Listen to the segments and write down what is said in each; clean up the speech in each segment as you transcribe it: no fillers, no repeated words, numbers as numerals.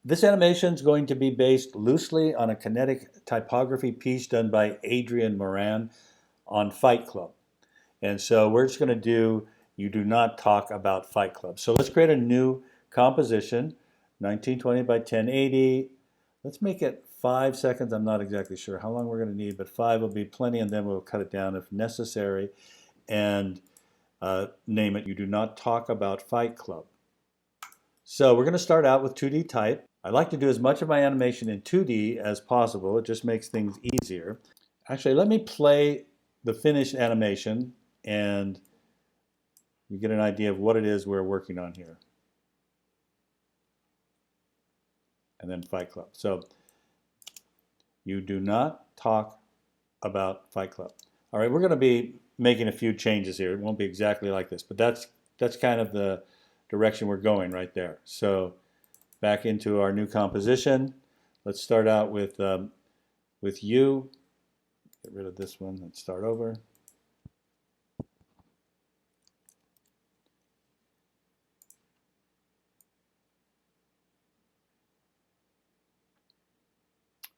This animation is going to be based loosely on a kinetic typography piece done by Adrian Moran on Fight Club. And so we're just going to do You Do Not Talk About Fight Club. So let's create a new composition, 1920 by 1080. Let's make it 5 seconds. I'm not exactly sure how long we're going to need, but 5 will be plenty, and then we'll cut it down if necessary. And name it You Do Not Talk About Fight Club. So we're going to start out with 2D type. I like to do as much of my animation in 2D as possible. It just makes things easier. Actually, let me play the finished animation and you get an idea of what it is we're working on here. And then Fight Club. So you do not talk about Fight Club. All right, we're going to be making a few changes here. It won't be exactly like this, but that's kind of the direction we're going right there. So back into our new composition. Let's start out with you. Get rid of this one and start over.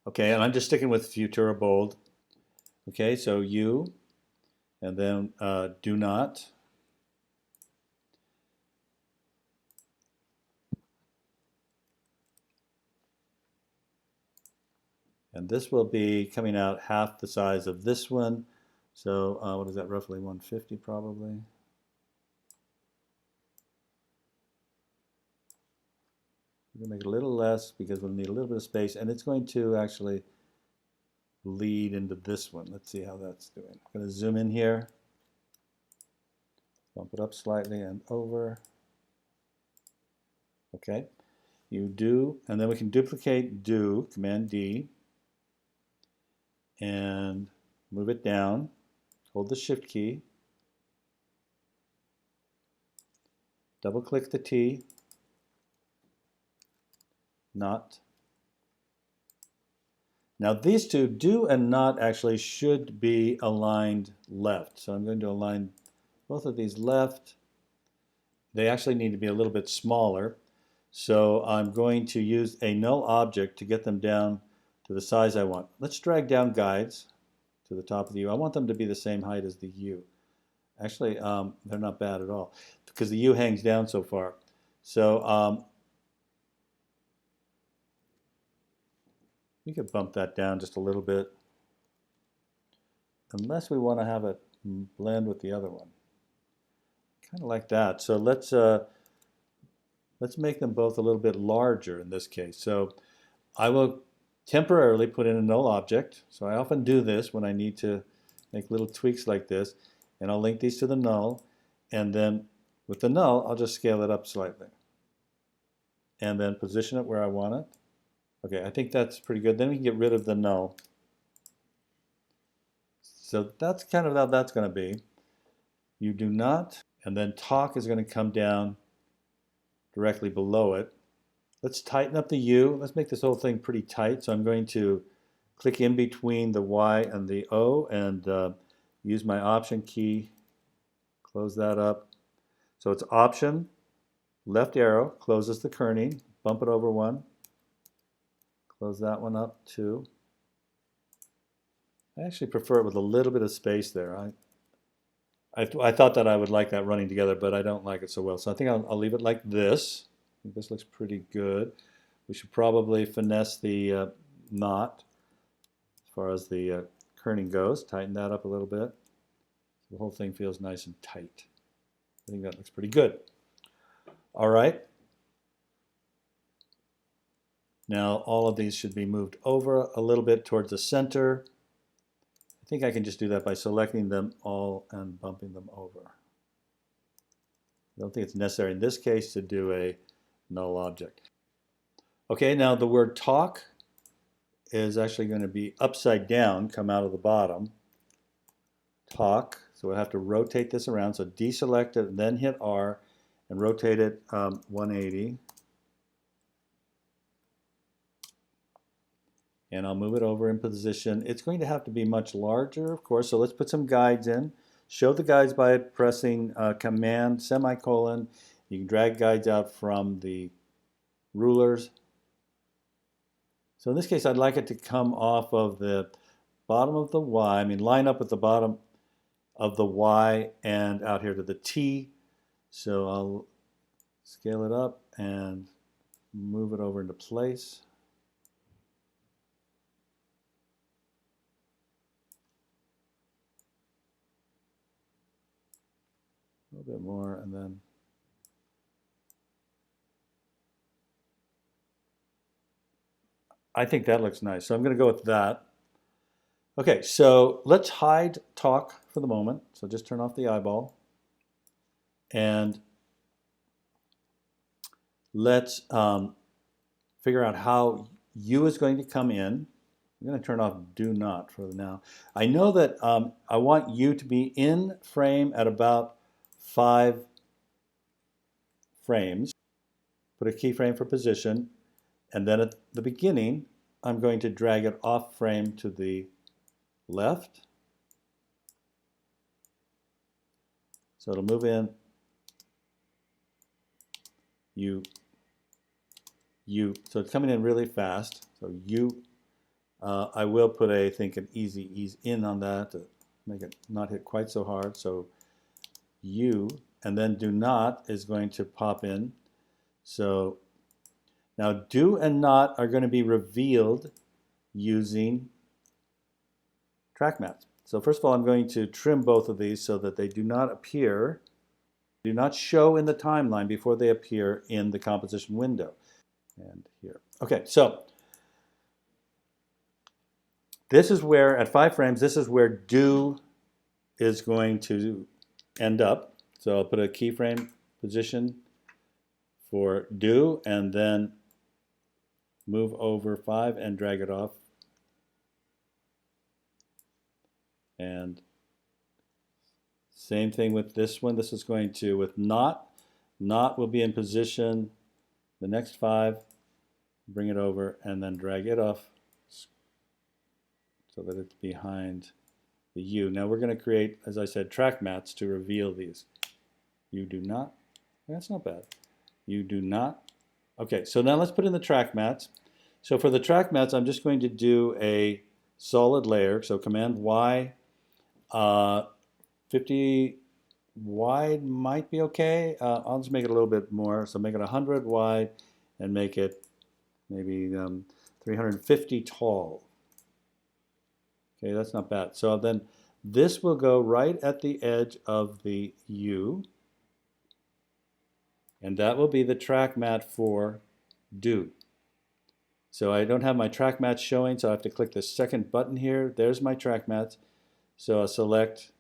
Okay, and I'm just sticking with Futura Bold. Okay, so you, and then do not. And this will be coming out half the size of this one. So what is that, roughly 150 probably? We're going to make it a little less because we'll need a little bit of space, and it's going to actually lead into this one. Let's see how that's doing. I'm going to zoom in here, bump it up slightly and over. Okay, you do, and then we can duplicate do, Command D, and move it down, hold the Shift key, double click the T, not. Now these two, do and not, actually should be aligned left. So I'm going to align both of these left. They actually need to be a little bit smaller. So I'm going to use a null object to get them down to the size I want. Let's drag down guides to the top of the U. I want them to be the same height as the U. Actually, they're not bad at all because the U hangs down so far. So we could bump that down just a little bit, unless we want to have it blend with the other one. Kind of like that. So let's make them both a little bit larger in this case. So I will temporarily put in a null object. So I often do this when I need to make little tweaks like this. And I'll link these to the null. And then with the null, I'll just scale it up slightly. And then position it where I want it. Okay, I think that's pretty good. Then we can get rid of the null. So that's kind of how that's going to be. You do not, and then talk is going to come down directly below it. Let's tighten up the U. Let's make this whole thing pretty tight. So I'm going to click in between the Y and the O and use my Option key. Close that up. So it's Option, left arrow, closes the kerning. Bump it over one. Close that one up too. I actually prefer it with a little bit of space there. I thought that I would like that running together, but I don't like it so well. So I think I'll leave it like this. I think this looks pretty good. We should probably finesse the knot as far as the kerning goes. Tighten that up a little bit. So the whole thing feels nice and tight. I think that looks pretty good. All right. Now all of these should be moved over a little bit towards the center. I think I can just do that by selecting them all and bumping them over. I don't think it's necessary in this case to do a null object. Okay, now the word talk is actually going to be upside down, come out of the bottom. Talk, so we'll have to rotate this around. So deselect it, then hit R and rotate it 180. And I'll move it over in position. It's going to have to be much larger, of course, so let's put some guides in. Show the guides by pressing Command semicolon. You can drag guides out from the rulers. So in this case, I'd like it to come off of the bottom of the Y, I mean line up with the bottom of the Y and out here to the T. So I'll scale it up and move it over into place. A little bit more, and then I think that looks nice. So I'm going to go with that. Okay, so let's hide talk for the moment. So just turn off the eyeball. And let's figure out how U is going to come in. I'm going to turn off do not for now. I know that I want U to be in frame at about 5 frames. Put a keyframe for position. And then at the beginning, I'm going to drag it off frame to the left. So it'll move in. So it's coming in really fast. So I will put I think an easy ease in on that to make it not hit quite so hard. So U, and then do not is going to pop in. So now do and not are going to be revealed using track maps. So first of all, I'm going to trim both of these so that they do not appear, do not show in the timeline before they appear in the composition window. And here. Okay, so this is where, at 5 frames, this is where do is going to end up. So I'll put a keyframe position for do, and then move over 5 and drag it off. And same thing with this one. This is going to, with not will be in position the next 5, bring it over, and then drag it off so that it's behind the U. Now we're going to create, as I said, track mats to reveal these. You do not. That's not bad. You do not. Okay, so now let's put in the track mats. So for the track mats, I'm just going to do a solid layer. So Command Y. 50 wide might be okay. I'll just make it a little bit more. So make it 100 wide and make it maybe 350 tall. Okay, that's not bad. So then this will go right at the edge of the U. And that will be the track mat for do. So I don't have my track mats showing, so I have to click the second button here. There's my track mats. So I'll select,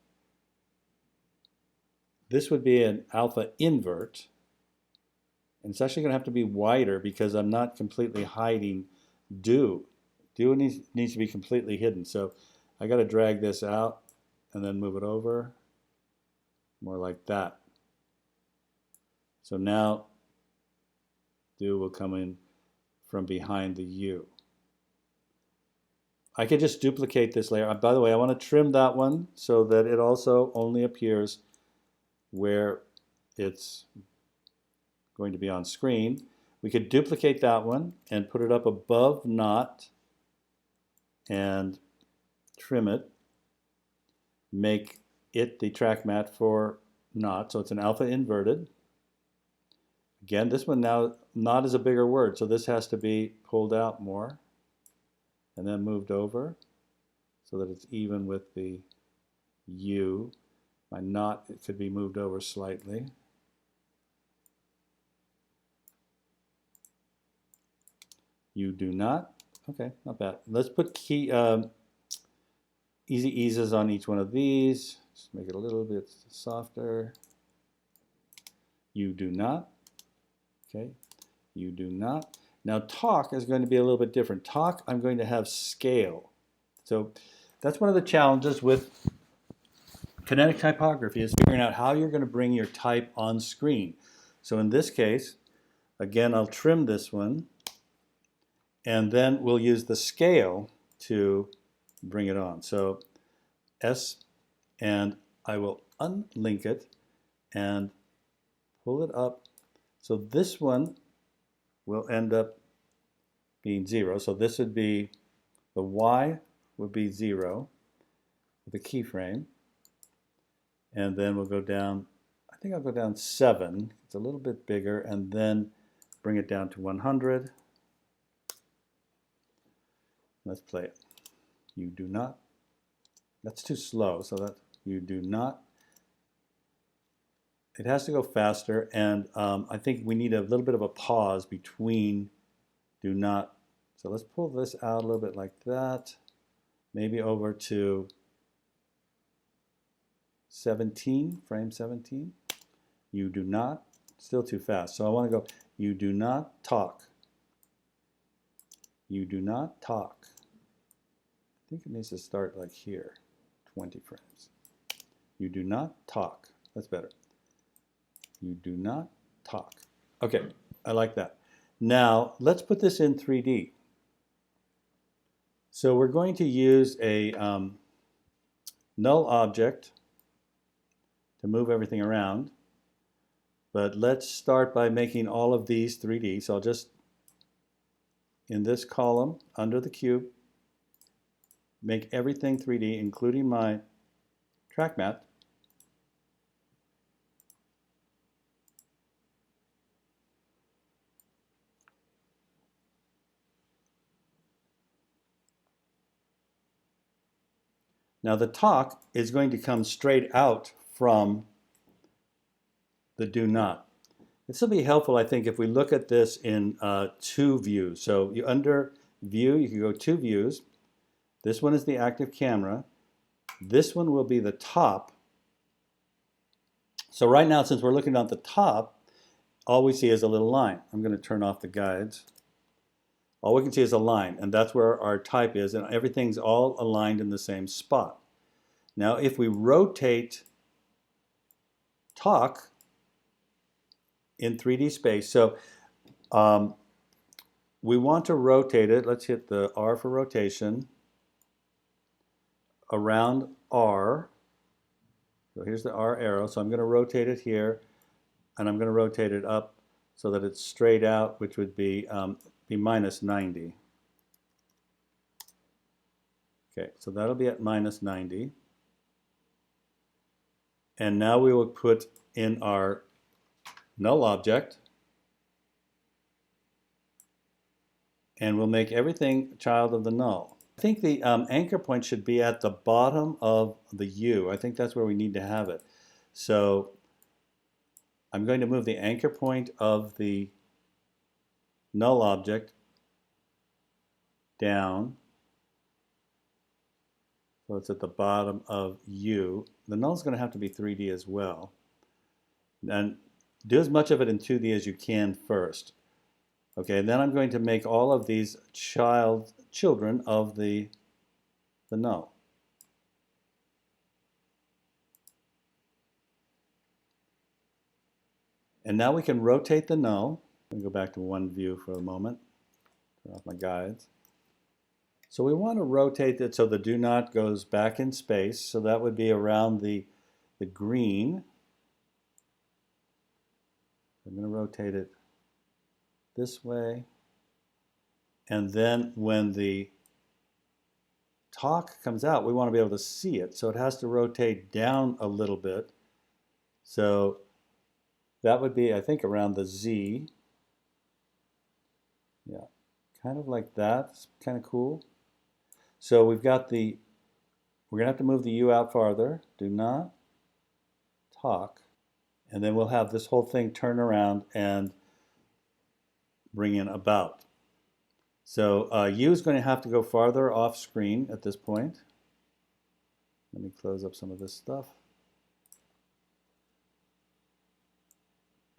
this would be an alpha invert. And it's actually going to have to be wider because I'm not completely hiding do. Do needs to be completely hidden. So I got to drag this out and then move it over, more like that. So now do will come in from behind the U. I could just duplicate this layer. By the way, I want to trim that one so that it also only appears where it's going to be on screen. We could duplicate that one and put it up above not and trim it. Make it the track mat for not, so it's an alpha inverted. Again, this one now, not is a bigger word, so this has to be pulled out more and then moved over so that it's even with the U. My not, it could be moved over slightly. You do not. Okay, not bad. Let's put easy eases on each one of these. Just make it a little bit softer. You do not. Okay, you do not. Now talk is going to be a little bit different. Talk, I'm going to have scale. So that's one of the challenges with kinetic typography, is figuring out how you're going to bring your type on screen. So in this case, again, I'll trim this one, and then we'll use the scale to bring it on. So S, and I will unlink it and pull it up. So this one will end up being 0. So this would be, the Y would be 0 with a keyframe. And then we'll go down, I think I'll go down 7. It's a little bit bigger, and then bring it down to 100. Let's play it. You do not, that's too slow, so that you do not, it has to go faster, and I think we need a little bit of a pause between do not. So let's pull this out a little bit like that, maybe over to 17, frame 17. You do not, still too fast. So I want to go, you do not talk. You do not talk. I think it needs to start like here, 20 frames. You do not talk. That's better. You do not talk. Okay, I like that. Now, let's put this in 3D. So we're going to use a null object to move everything around. But let's start by making all of these 3D. So I'll just, in this column, under the cube, make everything 3D, including my track mat. Now the talk is going to come straight out from the do not. This will be helpful, I think, if we look at this in 2 views. So you, under view, you can go 2 views. This one is the active camera. This one will be the top. So right now, since we're looking at the top, all we see is a little line. I'm going to turn off the guides. All we can see is a line, and that's where our type is, and everything's all aligned in the same spot. Now, if we rotate talk in 3D space, so we want to rotate it. Let's hit the R for rotation around R. So here's the R arrow. So I'm going to rotate it here, and I'm going to rotate it up so that it's straight out, which would be minus 90. Okay, so that'll be at minus 90. And now we will put in our null object, and we'll make everything a child of the null. I think the anchor point should be at the bottom of the U. I think that's where we need to have it. So I'm going to move the anchor point of the null object down. So it's at the bottom of U. The null is going to have to be 3D as well. And do as much of it in 2D as you can first. Okay, and then I'm going to make all of these children of the null. And now we can rotate the null. Let me go back to one view for a moment. Turn off my guides. So we want to rotate it so the do not goes back in space. So that would be around the green. I'm going to rotate it this way. And then when the talk comes out, we want to be able to see it. So it has to rotate down a little bit. So that would be, I think, around the Z. Yeah, kind of like that. It's kind of cool. So we've got the, we're going to have to move the U out farther. Do not talk. And then we'll have this whole thing turn around and bring in about. So U is going to have to go farther off screen at this point. Let me close up some of this stuff.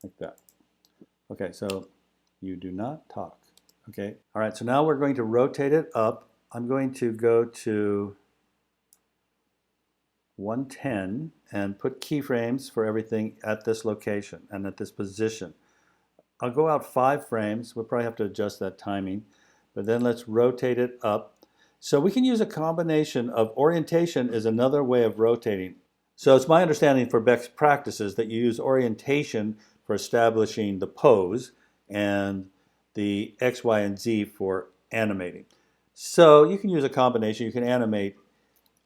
Like that. Okay, so you do not talk. Okay, all right, so now we're going to rotate it up. I'm going to go to 110 and put keyframes for everything at this location and at this position. I'll go out 5 frames. We'll probably have to adjust that timing, but then let's rotate it up. So we can use a combination of orientation is another way of rotating. So it's my understanding for best practices that you use orientation for establishing the pose, and the X, Y, and Z for animating. So you can use a combination. You can animate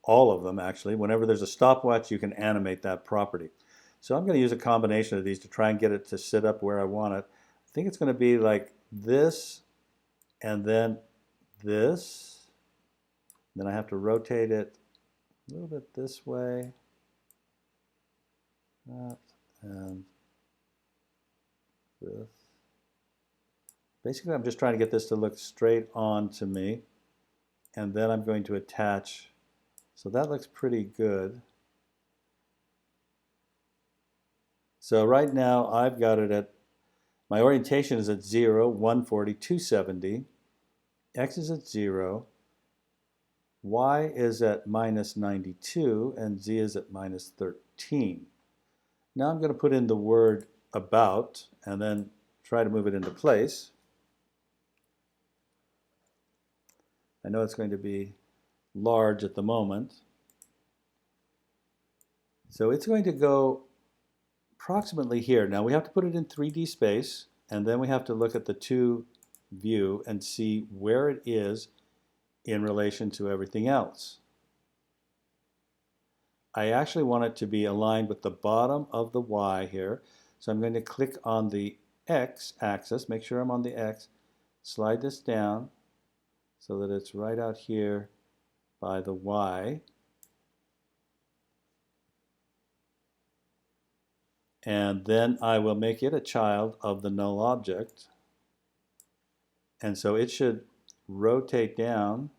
all of them, actually. Whenever there's a stopwatch, you can animate that property. So I'm going to use a combination of these to try and get it to sit up where I want it. I think it's going to be like this, and then this. Then I have to rotate it a little bit this way. That, and this. Basically, I'm just trying to get this to look straight on to me. And then I'm going to attach. So that looks pretty good. So right now I've got it at, my orientation is at 0, 140, 270. X is at 0. Y is at minus 92, and Z is at minus 13. Now I'm going to put in the word about, and then try to move it into place. I know it's going to be large at the moment. So it's going to go approximately here. Now we have to put it in 3D space, and then we have to look at the 2 view and see where it is in relation to everything else. I actually want it to be aligned with the bottom of the Y here. So I'm going to click on the X axis, make sure I'm on the X, slide this down so that it's right out here by the Y. And then I will make it a child of the null object. And so it should rotate down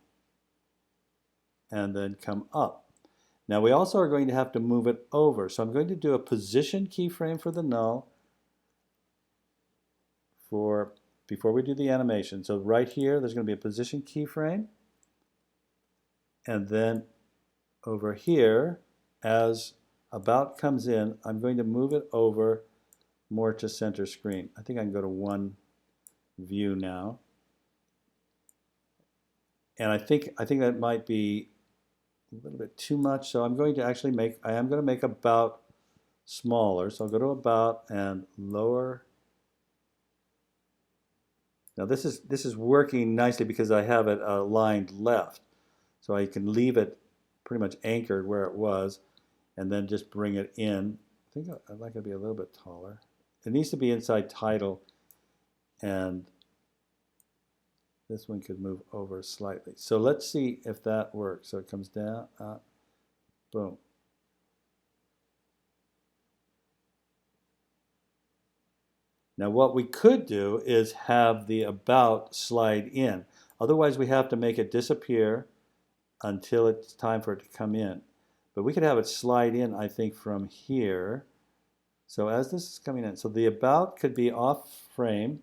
and then come up. Now we also are going to have to move it over. So I'm going to do a position keyframe for the null before we do the animation. So right here, there's going to be a position keyframe. And then over here, as about comes in, I'm going to move it over more to center screen. I think I can go to 1 view now. And I think that might be a little bit too much, so I'm going to actually I am going to make about smaller. So I'll go to about and lower. Now this is working nicely because I have it aligned left. So I can leave it pretty much anchored where it was and then just bring it in. I think I'd like it to be a little bit taller. It needs to be inside title, and this one could move over slightly. So let's see if that works. So it comes down, boom. Now what we could do is have the about slide in. Otherwise we have to make it disappear until it's time for it to come in. But we could have it slide in, I think, from here. So as this is coming in, so the about could be off frame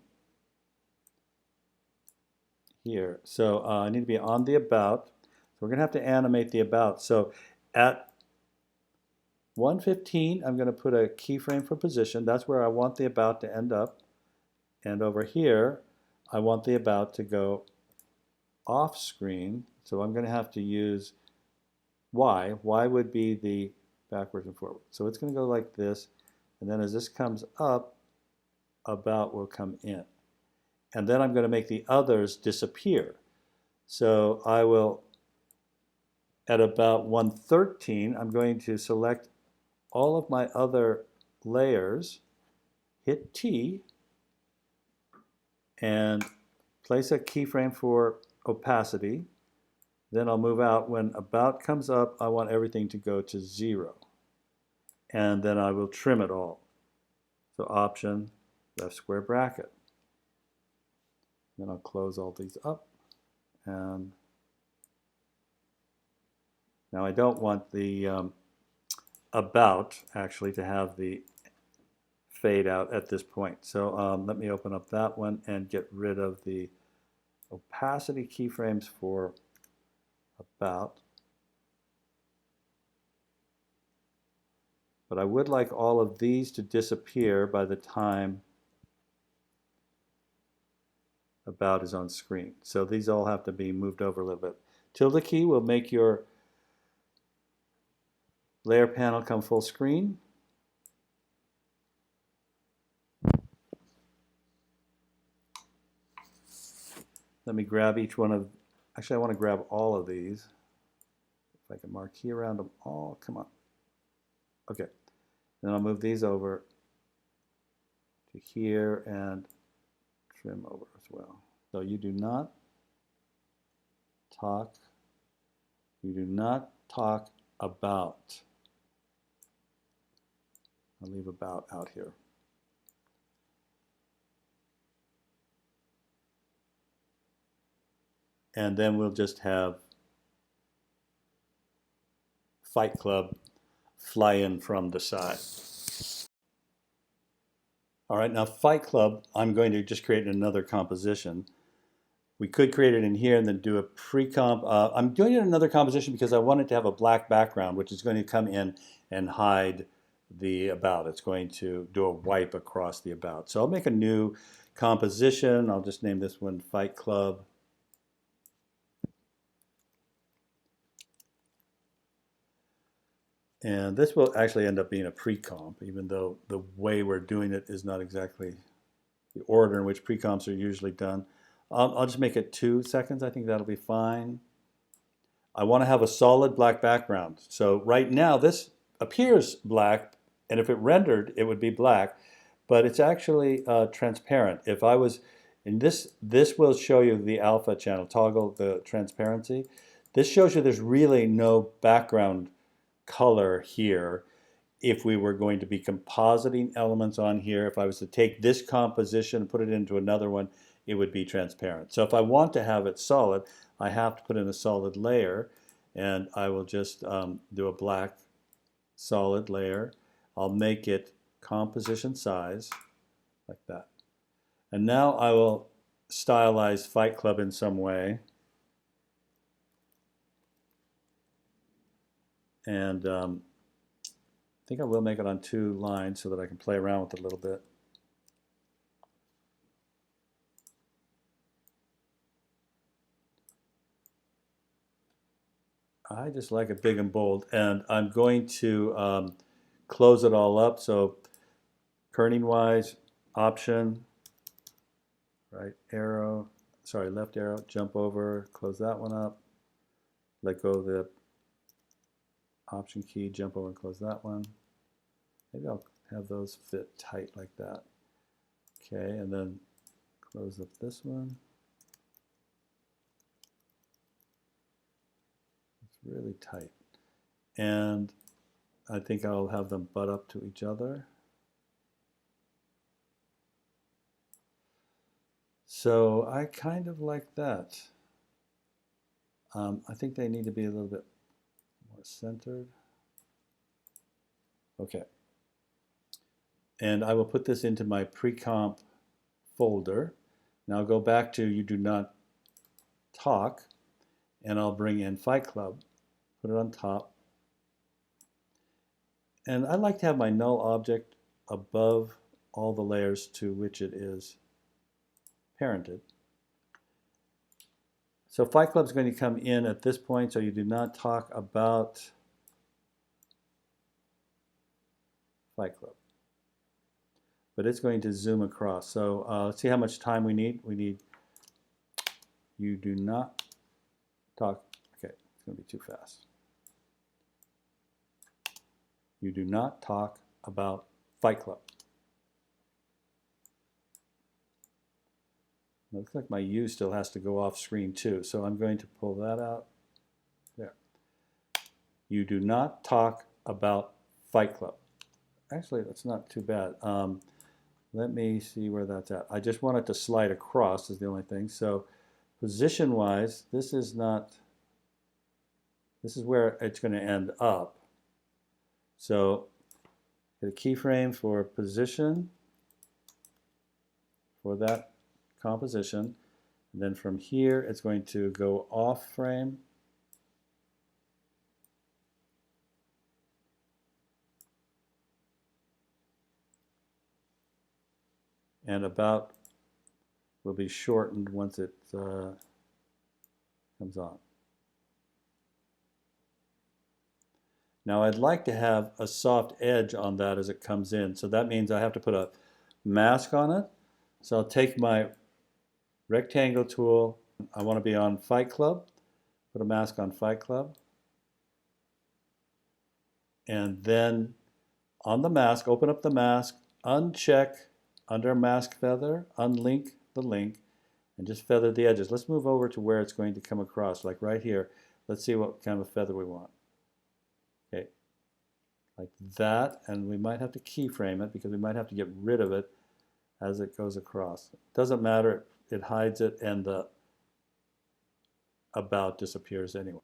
here. So I need to be on the about. So we're going to have to animate the about. So at 115, I'm going to put a keyframe for position. That's where I want the about to end up. And over here, I want the about to go off screen. So I'm going to have to use Y. Y would be the backwards and forward. So it's going to go like this. And then as this comes up, about will come in. And then I'm going to make the others disappear. So I will, at about 113, I'm going to select all of my other layers, hit T, and place a keyframe for opacity. Then I'll move out. When about comes up, I want everything to go to 0. And then I will trim it all. So Option, left square bracket. Then I'll close all these up. And now I don't want the about actually to have the fade out at this point. So let me open up that one and get rid of the opacity keyframes for about. But I would like all of these to disappear by the time about is on screen. So these all have to be moved over a little bit. Tilde key will make your layer panel come full screen. Let me grab each one of, actually I want to grab all of these. If I can marquee around them all, come on. Okay, then I'll move these over to here and trim over as well. So you do not talk about. I'll leave about out here. And then we'll just have Fight Club fly in from the side. All right, now Fight Club, I'm going to just create another composition. We could create it in here and then do a pre-comp. I'm doing it in another composition because I want it to have a black background, which is going to come in and hide the about. It's going to do a wipe across the about. So I'll make a new composition. I'll just name this one Fight Club. And this will actually end up being a pre-comp, even though the way we're doing it is not exactly the order in which pre-comps are usually done. I'll just make it 2 seconds. I think that'll be fine. I want to have a solid black background. So right now this appears black, and if it rendered, it would be black, but it's actually transparent. If I was, and this will show you the alpha channel, toggle the transparency. This shows you there's really no background color here. If we were going to be compositing elements on here, if I was to take this composition and put it into another one, it would be transparent. So if I want to have it solid, I have to put in a solid layer, and I will just do a black solid layer. I'll make it composition size, like that. And now I will stylize Fight Club in some way. And I think I will make it on 2 lines so that I can play around with it a little bit. I just like it big and bold, and I'm going to close it all up. So kerning wise, option, right arrow, sorry, left arrow, jump over, close that one up, let go of the option key, jump over and close that one. Maybe I'll have those fit tight like that. Okay, and then close up this one. Really tight, and I think I'll have them butt up to each other. So I kind of like that. I think they need to be a little bit more centered. Okay, and I will put this into my pre-comp folder. Now I'll go back to you do not talk, and I'll bring in Fight Club. Put it on top. And I like to have my null object above all the layers to which it is parented. So Fight Club is going to come in at this point, so you do not talk about Fight Club. But it's going to zoom across. So let's see how much time we need. We need, you do not talk. Okay, it's going to be too fast. You do not talk about Fight Club. It looks like my U still has to go off screen too, so I'm going to pull that out. There. You do not talk about Fight Club. Actually, that's not too bad. Let me see where that's at. I just want it to slide across is the only thing. So position-wise, this is not, this is where it's going to end up. So get a keyframe for position for that composition, and then from here it's going to go off frame and about will be shortened once it comes on. Now I'd like to have a soft edge on that as it comes in, so that means I have to put a mask on it. So I'll take my rectangle tool, I want to be on Fight Club. Put a mask on Fight Club. And then on the mask, open up the mask, uncheck under mask feather, unlink the link, and just feather the edges. Let's move over to where it's going to come across, like right here. Let's see what kind of feather we want. Okay, like that, and we might have to keyframe it because we might have to get rid of it as it goes across. Doesn't matter, it hides it, and the about disappears anyway.